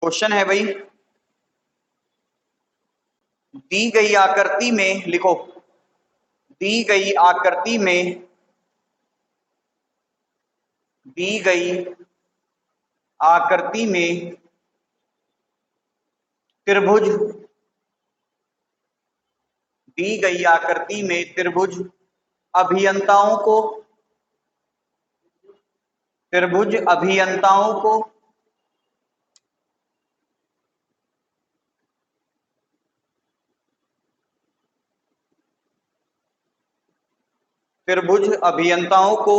Question है भाई, दी गई आकृति में लिखो, दी गई आकृति में, दी गई आकृति में त्रिभुज, दी गई आकृति में त्रिभुज अभियंताओं को, त्रिभुज अभियंताओं को त्रिभुज अभियंताओं को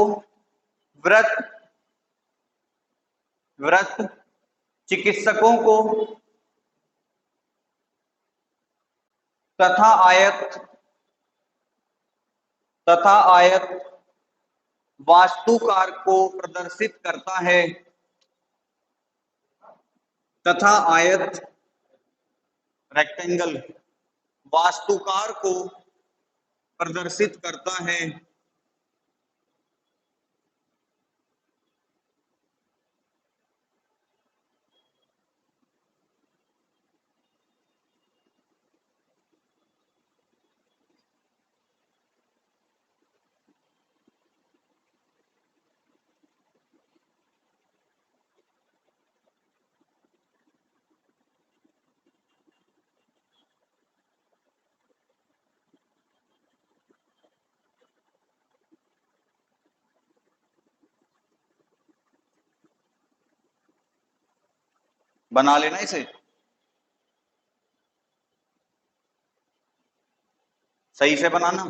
वृत्त, वृत्त चिकित्सकों को तथा आयत, तथा आयत वास्तुकार को प्रदर्शित करता है, तथा आयत रेक्टेंगल वास्तुकार को प्रदर्शित करता है। बना लेना इसे, सही से बनाना।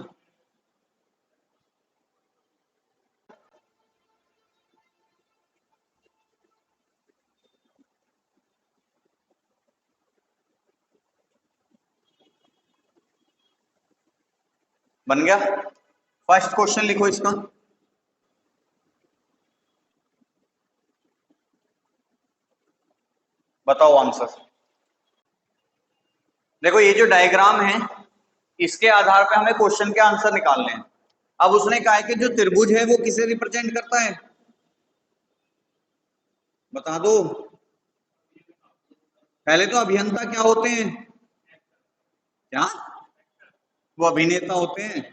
बन गया। फर्स्ट क्वेश्चन लिखो इसका, बताओ आंसर। देखो ये जो डायग्राम है इसके आधार पे हमें क्वेश्चन के आंसर निकालने हैं। अब उसने कहा है कि जो त्रिभुज है वो किसे रिप्रेजेंट करता है, बता दो। पहले तो अभियंता क्या होते हैं, क्या वो अभिनेता होते हैं,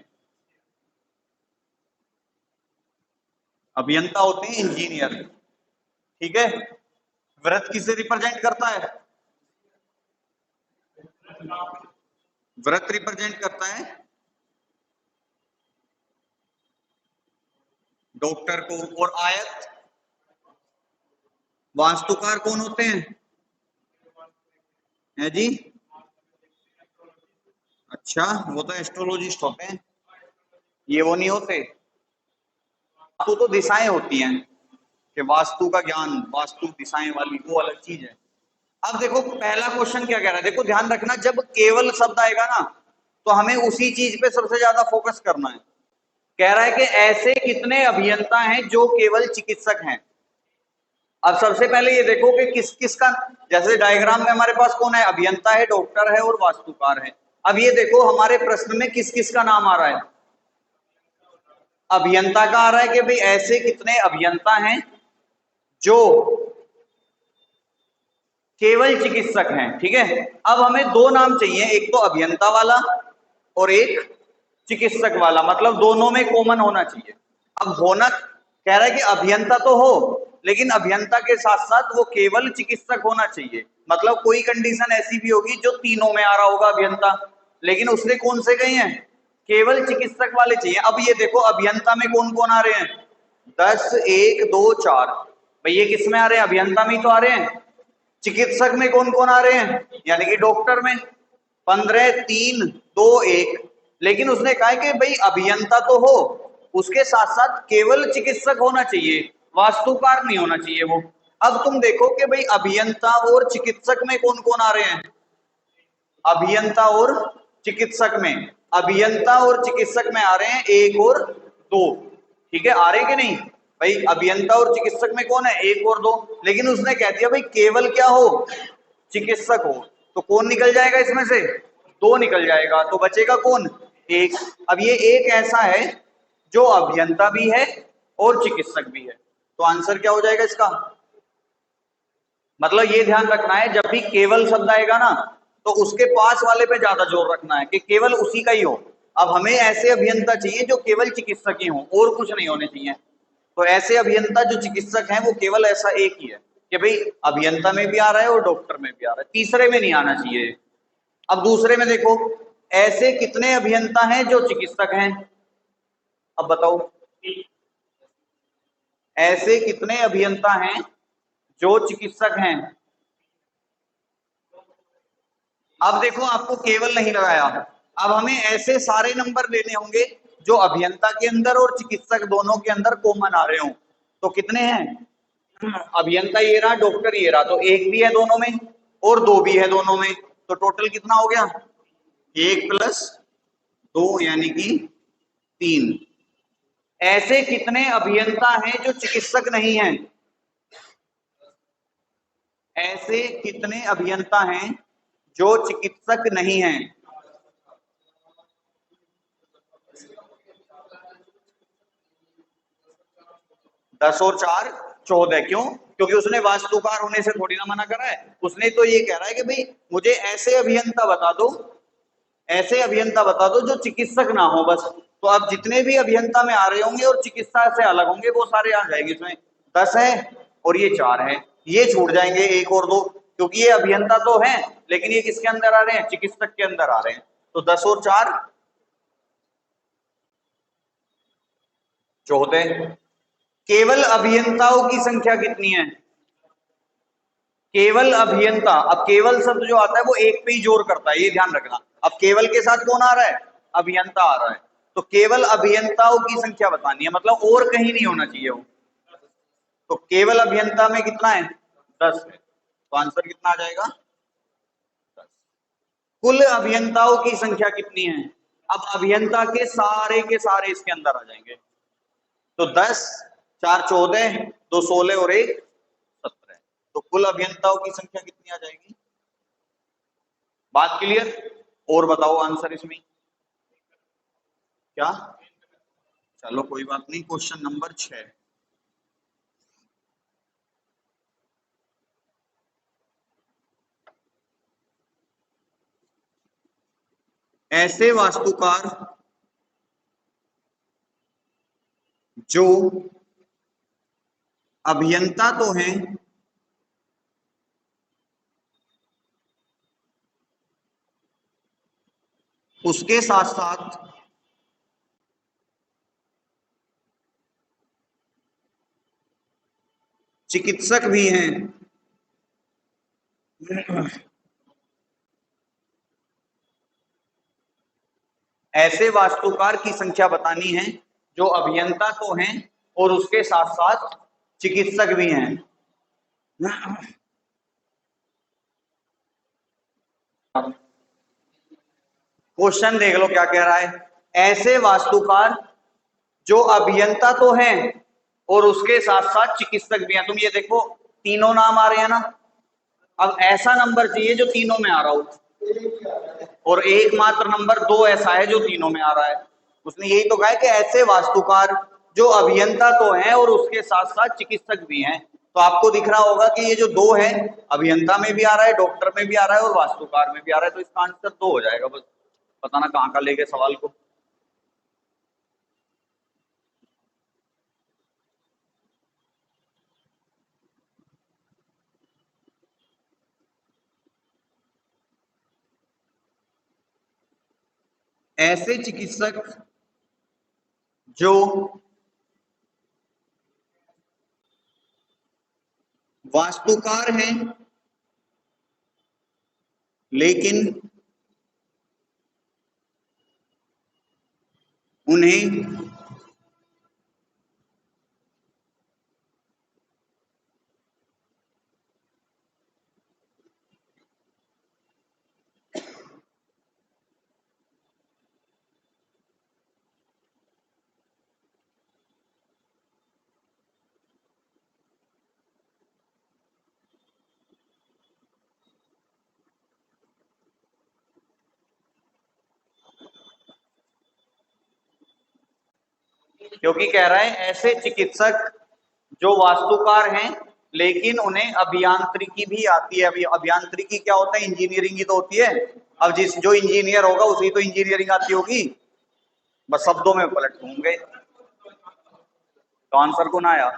अभियंता होते हैं इंजीनियर, ठीक है। वृत्त किसे रिप्रेजेंट करता है, वृत्त रिप्रेजेंट करता है डॉक्टर को। और आयत, वास्तुकार कौन होते हैं, है जी, अच्छा वो तो एस्ट्रोलॉजिस्ट होते हैं, ये वो नहीं होते। वास्तु तो दिशाएं होती हैं कि वास्तु का ज्ञान, वास्तु दिशाएं वाली वो अलग चीज है। अब देखो पहला क्वेश्चन क्या कह रहा है, देखो ध्यान रखना, जब केवल शब्द आएगा ना तो हमें उसी चीज पे सबसे ज्यादा फोकस करना है। कह रहा है कि ऐसे कितने अभियंता हैं जो केवल चिकित्सक हैं। अब सबसे पहले ये देखो कि किस किस का, जैसे डायग्राम में हमारे पास कौन है, अभियंता है, डॉक्टर है और वास्तुकार है। अब ये देखो हमारे प्रश्न में किस किस का नाम आ रहा है, अभियंता का आ रहा है कि भाई ऐसे कितने अभियंता हैं जो केवल चिकित्सक हैं, ठीक है। अब हमें दो नाम चाहिए, एक तो अभियंता वाला और एक चिकित्सक वाला, मतलब दोनों में कॉमन होना चाहिए। अब होना कह रहा है कि अभियंता तो हो लेकिन अभियंता के साथ साथ वो केवल चिकित्सक होना चाहिए, मतलब कोई कंडीशन ऐसी भी होगी जो तीनों में आ रहा होगा अभियंता, लेकिन उसने कौन से कहे हैं, केवल चिकित्सक वाले चाहिए। अब ये देखो अभियंता में कौन कौन आ रहे हैं, 10 1 2 4, भाई ये किस में आ रहे हैं, अभियंता में ही तो आ रहे हैं। चिकित्सक में कौन कौन आ रहे हैं, यानी कि डॉक्टर में 15 3 2 1, लेकिन उसने कहा कि भाई अभियंता तो हो, उसके साथ साथ केवल चिकित्सक होना चाहिए, वास्तुकार नहीं होना चाहिए वो। अब तुम देखो कि भाई अभियंता और चिकित्सक में कौन कौन आ रहे हैं, अभियंता और चिकित्सक में, अभियंता और चिकित्सक में आ रहे हैं 1 और 2, ठीक है, आ रहे कि नहीं भाई, अभियंता और चिकित्सक में कौन है, 1 और 2, लेकिन उसने कह दिया भाई केवल क्या हो, चिकित्सक हो, तो कौन निकल जाएगा इसमें से, 2 निकल जाएगा, तो बचेगा कौन, 1। अब ये एक ऐसा है जो अभियंता भी है और चिकित्सक भी है, तो आंसर क्या हो जाएगा इसका, मतलब ये ध्यान रखना है जब भी केवल शब्द आएगा ना तो उसके पास वाले पे ज्यादा जोर रखना है कि केवल उसी का ही हो। अब हमें ऐसे अभियंता चाहिए जो केवल चिकित्सक ही हो और कुछ नहीं होने चाहिए। तो ऐसे अभियंता जो चिकित्सक हैं वो केवल ऐसा एक ही है कि भाई अभियंता में भी आ रहा है और डॉक्टर में भी आ रहा है, तीसरे में नहीं आना चाहिए। अब दूसरे में देखो, ऐसे कितने अभियंता हैं जो चिकित्सक हैं? अब बताओ, ऐसे कितने अभियंता हैं जो चिकित्सक हैं? अब देखो आपको केवल नहीं लगाया, अब हमें ऐसे सारे नंबर लेने होंगे जो अभियंता के अंदर और चिकित्सक दोनों के अंदर कॉमन आ रहे हो। तो कितने हैं? अभियंता ये रहा, डॉक्टर ये रहा, तो एक भी है दोनों में और दो भी है दोनों में, तो टोटल कितना हो गया? एक प्लस दो यानी कि तीन। ऐसे कितने अभियंता हैं जो चिकित्सक नहीं हैं? ऐसे कितने अभियंता हैं जो चिकित्सक नहीं हैं? 10 और 4 14। क्यों? क्योंकि उसने वास्तुकार होने से थोड़ी ना मना करा है, उसने तो ये कह रहा है कि भाई मुझे ऐसे अभियंता बता दो, ऐसे अभियंता बता दो जो चिकित्सक ना हो बस। तो आप जितने भी अभियंता में आ रहे होंगे और चिकित्सा से अलग होंगे वो सारे आ जाएंगे इसमें। 10 है और ये 4 है, ये छूट जाएंगे एक और दो, क्योंकि ये अभियंता तो है लेकिन ये किसके अंदर आ रहे हैं? चिकित्सक के अंदर आ रहे हैं। तो 10 और 4 14। केवल अभियंताओं की संख्या कितनी है? केवल अभियंता, अब केवल शब्द जो आता है वो एक पे ही जोर करता है, ये ध्यान रखना। अब केवल के साथ कौन आ रहा है? अभियंता आ रहा है। तो केवल अभियंताओं की संख्या बतानी है, मतलब और कहीं नहीं होना चाहिए वो। तो केवल अभियंता में कितना है? 10 है, तो आंसर कितना आ जाएगा? 10। कुल अभियंताओं की संख्या कितनी है? अब अभियंता के सारे इसके अंदर आ जाएंगे। तो 10, 4 14, 2 16 और 1 17। तो कुल अभियंताओं की संख्या कितनी आ जाएगी? बात क्लियर? और बताओ आंसर इसमें क्या? चलो कोई बात नहीं, क्वेश्चन नंबर 6। ऐसे वास्तुकार जो अभियंता तो हैं उसके साथ साथ चिकित्सक भी हैं। ऐसे वास्तुकार की संख्या बतानी है जो अभियंता तो हैं और उसके साथ साथ चिकित्सक भी हैं। क्वेश्चन देख लो क्या कह रहा है। ऐसे वास्तुकार जो अभियंता तो हैं और उसके साथ साथ चिकित्सक भी हैं। तुम ये देखो तीनों नाम आ रहे हैं ना, अब ऐसा नंबर चाहिए जो तीनों में आ रहा हो, और एकमात्र नंबर 2 ऐसा है जो तीनों में आ रहा है। उसने यही तो कहा है कि ऐसे वास्तुकार जो अभियंता तो हैं और उसके साथ साथ चिकित्सक भी हैं। तो आपको दिख रहा होगा कि ये जो 2 है अभियंता में भी आ रहा है, डॉक्टर में भी आ रहा है और वास्तुकार में भी आ रहा है, तो इसका आंसर 2 हो जाएगा। बस पता ना कहाँ का लेके सवाल को। ऐसे चिकित्सक जो वास्तुकार हैं लेकिन उन्हें क्योंकि कह रहा है ऐसे चिकित्सक जो वास्तुकार हैं लेकिन उन्हें अभियांत्रिकी भी आती है। अभी अभियांत्रिकी क्या होता है? इंजीनियरिंग ही तो होती है। अब जो इंजीनियर होगा उसी तो इंजीनियरिंग आती होगी। बस शब्दों में पलट दूंगे तो आंसर कौन आया?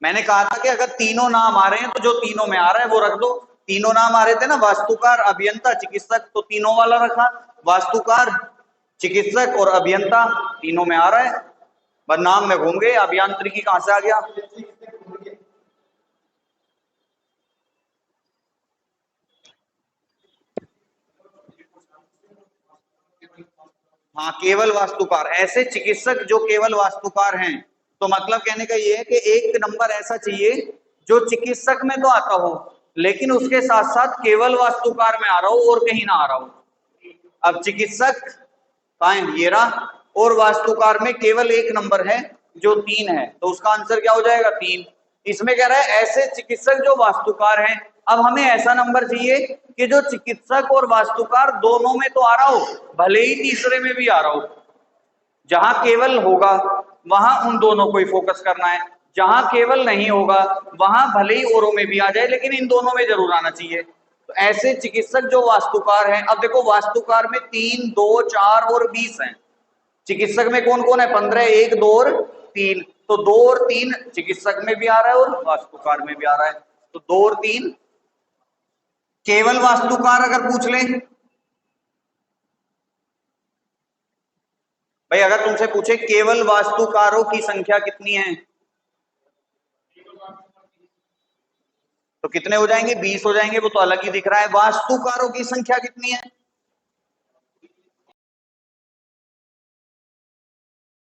मैंने कहा था कि अगर तीनों नाम आ रहे हैं तो जो तीनों में आ रहा है वो रख दो। तीनों नाम आ रहे थे ना, वास्तुकार, अभियंता, चिकित्सक, तो तीनों वाला रखा। वास्तुकार, चिकित्सक और अभियंता तीनों में आ रहा है। बस नाम में घूम गए, अभियांत्रिकी कहां से आ गया? हाँ, केवल वास्तुकार। ऐसे चिकित्सक जो केवल वास्तुकार हैं, तो मतलब कहने का ये है कि एक नंबर ऐसा चाहिए जो चिकित्सक में तो आता हो लेकिन उसके साथ साथ केवल वास्तुकार में आ रहा हो और कहीं ना आ रहा हो। अब चिकित्सक कहाँ है? ये रहा। और वास्तुकार में केवल एक नंबर है जो 3 है, तो उसका आंसर क्या हो जाएगा? 3। इसमें कह रहा है ऐसे चिकित्सक जो वास्तुकार हैं। अब हमें ऐसा नंबर चाहिए कि जो चिकित्सक और वास्तुकार दोनों में तो आ रहा हो, भले ही तीसरे में भी आ रहा हो। जहां केवल होगा वहां उन दोनों को ही फोकस करना है, जहां केवल नहीं होगा वहां भले ही औरों में भी आ जाए लेकिन इन दोनों में जरूर आना चाहिए। तो ऐसे चिकित्सक जो वास्तुकार हैं, अब देखो वास्तुकार में 3, 2, 4 और 20 हैं। चिकित्सक में कौन कौन है? 15, 1, 2 और 3। तो 2 और 3 चिकित्सक में भी आ रहा है और वास्तुकार में भी आ रहा है। तो 2 और 3 केवल वास्तुकार अगर पूछ लें, भाई अगर तुमसे पूछे केवल वास्तुकारों की संख्या कितनी है तो कितने हो जाएंगे? 20 हो जाएंगे। वो तो अलग ही दिख रहा है। वास्तुकारों की संख्या कितनी है?